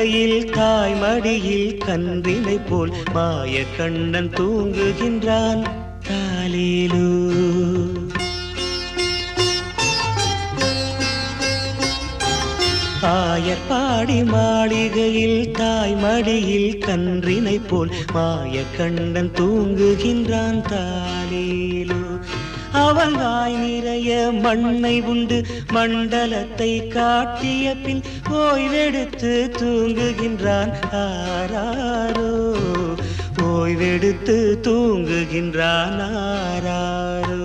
மாளிகையில் தாய் மடியில் கன்றினை போல் மாய கண்ணன் தூங்குகின்றான் தாலேலோ. ஆயர்பாடி மாளிகையில் தாய் மடியில் கன்றினை போல் மாய கண்ணன் தூங்குகின்றான் தாலேலோ. அவன் வாய் நிறைய மண்ணை உண்டு மண்டலத்தை காட்டிய பின் ஓய்வெடுத்து தூங்குகின்றான் ஆராரோ. ஓய்வெடுத்து தூங்குகின்றான் ஆராரோ.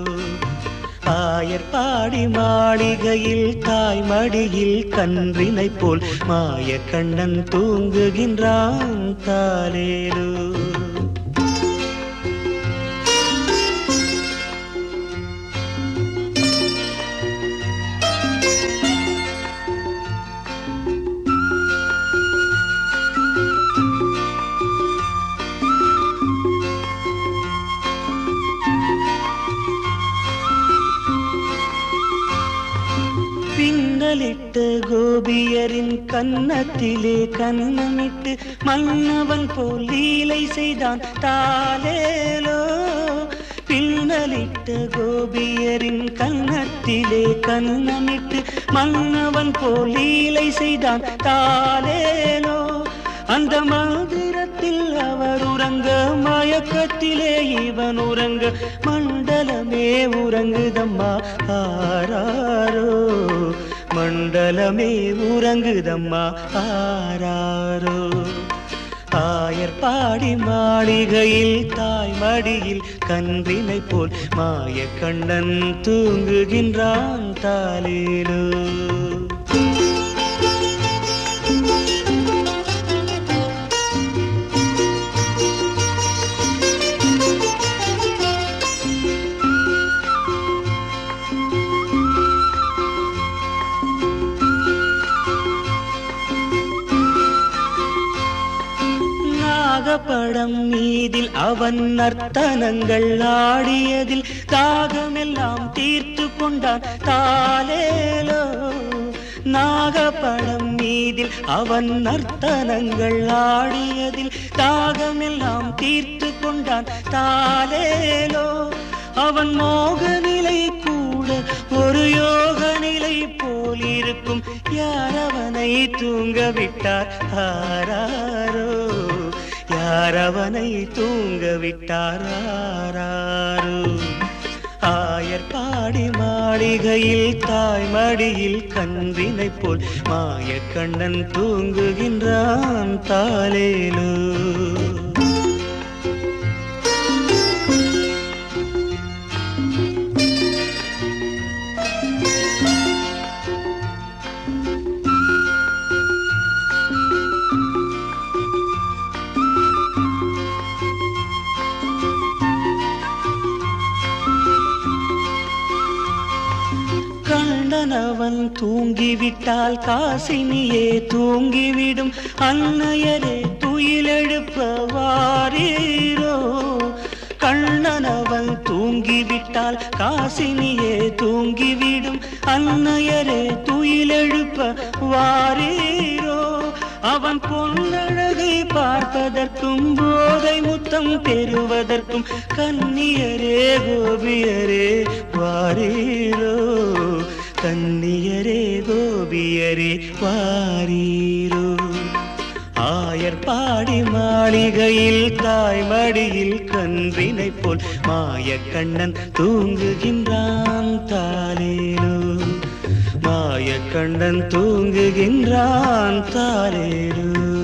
ஆயர்பாடி மாளிகையில் தாய் மடியில் கன்றினை போல் மாய கண்ணன் தூங்குகின்றான் தாலேலோ. பின்னலிட்டு கோபியரின் கன்னத்திலே கன்னமிட்டு மன்னவன் போல் லீலை செய்தான் தாலேலோ. பின்னலிட்டு கோபியரின் கன்னத்திலே கன்னமிட்டு மன்னவன் போல் லீலை செய்தான் தாலேலோ. அந்த மந்திரத்தில் அவர் உறங்க மயக்கத்திலே இவன் உறங்க மண்டலமே உறங்குதம்மா ஆராரோ. மண்டலமே உறங்குதம்மா ஆராரோ. ஆயர்பாடி மாளிகையில் தாய் மடியில் கன்றினை போல் மாய கண்ணன் தூங்குகின்றான் தாலேலோ. படம் மீதில் அவன் நர்த்தனங்கள் ஆடியதில் தாகமெல்லாம் தீர்த்து கொண்டான் தாலேலோ. நாகப்படம் மீதில் அவன் நர்த்தனங்கள் ஆடியதில் தாகமெல்லாம் தீர்த்து கொண்டான் தாலேலோ. அவன் மோக நிலை கூட ஒரு யோக நிலை போல் இருக்கும். யார் அவனை தூங்க விட்டார் ஆராரோ. யார் அவனை தூங்க விட்டார் ஆராரோ. ஆயர்பாடி மாளிகையில் தாய் மடியில் கன்றினை போல் மாய கண்ணன் தூங்குகின்றான் தாலேலோ. கண்ணனவன் தூங்கிவிட்டால் காசினியே தூங்கிவிடும். அன்னையரே துயிலெழுப்ப வாரீரோ. கண்ணனவன் தூங்கிவிட்டால் காசினியே தூங்கிவிடும். அன்னையரே துயிலெழுப்ப வாரீரோ. அவன் பொன்னழகை பார்ப்பதற்கும் போதை முத்தம் பெறுவதற்கும் கன்னியரே கோபியரே வாரீரோ. கன்னியரே கோபியரே வாரீரோ. ஆயர்பாடி மாளிகையில் தாய் மடியில் கன்றினை போல் மாய கண்ணன் தூங்குகின்றான் தாலேலோ. மாய கண்ணன் தூங்குகின்றான் தாலேலோ.